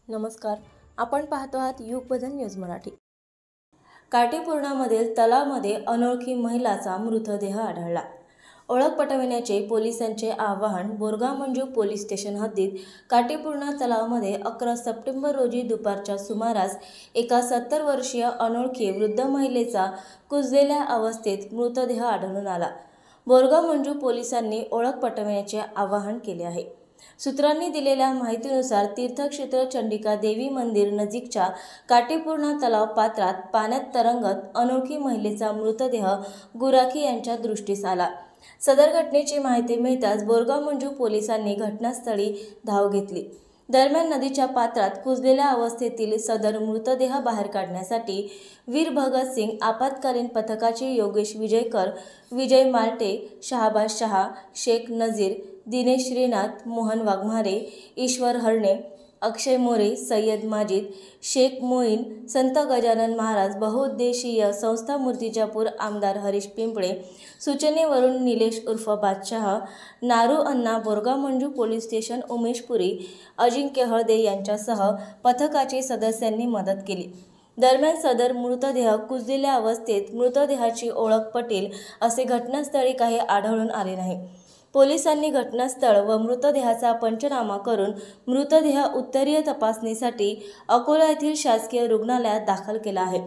नमस्कार, आपण पाहतो आहात युग बदल न्यूज मराठी। काटेपूर्णामधील तलावामध्ये अनोळखी महिलाचा मृतदेह आढळला। ओळख पटविण्याचे पोलिसांचे आवाहन। बोरगाव मंजू पोलीस स्टेशन हद्दीत काटेपूर्णा तलावामध्ये 11 सप्टेंबर रोजी दुपारच्या सुमारास एका 70 वर्षीय अनोळखी वृद्ध महिलेचा कुजलेल्या अवस्थेत मृतदेह आढळून आला। बोरगाव मंजू पोलिसांनी ओळख पटविण्याचे आवाहन केले आहे। सूत्रांनी दिलेल्या माहितीनुसार तीर्थक्षेत्र चंडिका देवी मंदिर नजीकच्या काटेपूर्णा तलाव पात्रात पाण्यात तरंगत अनोळखी महिलेचा मृतदेह गुराखी यांच्या दृष्टीस आला। सदर घटनेची माहिती मिळताच बोरगाव मंजू पोलिसांनी घटनास्थळी धाव घेतली। दरम्यान नदीच्या पात्रात कुजलेल्या अवस्थेतील सदर मृतदेह बाहेर काढण्यासाठी वीर भगत सिंग आपत्कालीन पथकाचे योगेश विजयकर, विजय माल्टे, शहाबाज शहा, शेख नजीर, दिनेश श्रीनाथ, मोहन वाघमारे, ईश्वर हरणे, अक्षय मोरे, सय्यद माजिद, शेख मोईन, संत गजानन महाराज बहुउद्देशीय संस्था मूर्तिजापूर, आमदार हरीश पिंपळे सूचनेवरून निलेश उर्फ बादशाह, नारू अण्णा, बोरगाव मंजू पोलीस स्टेशन उमेशपुरी, अजिंक्य हळदे यांच्यासह पथकाचे सदस्यांनी मदत केली। दरम्यान सदर मृतदेह कुजलेल्या अवस्थेत मृतदेहाची ओळख पटेल असे घटनास्थळी काही आढळून आले नाही। पोलिसांनी घटनास्थळ व मृतदेहाचा पंचनामा करून मृतदेह उत्तरीय तपासणीसाठी अकोला येथील शासकीय रुग्णालयात दाखल केला आहे।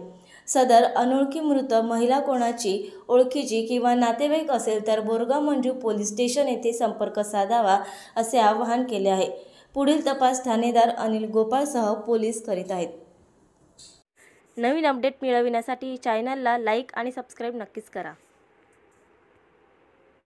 सदर अनोळखी मृत महिला कोणाची ओळखीची किंवा नातेवाईक असेल तर बोरगाव मंजू पोलीस स्टेशन येथे संपर्क साधावा असे आवाहन केले आहे। पुढील तपास ठाणेदार अनिल गोपाळसह पोलीस करीत आहेत। नवीन अपडेट मिळविण्यासाठी चॅनलला लाईक आणि सबस्क्राईब नक्कीच करा।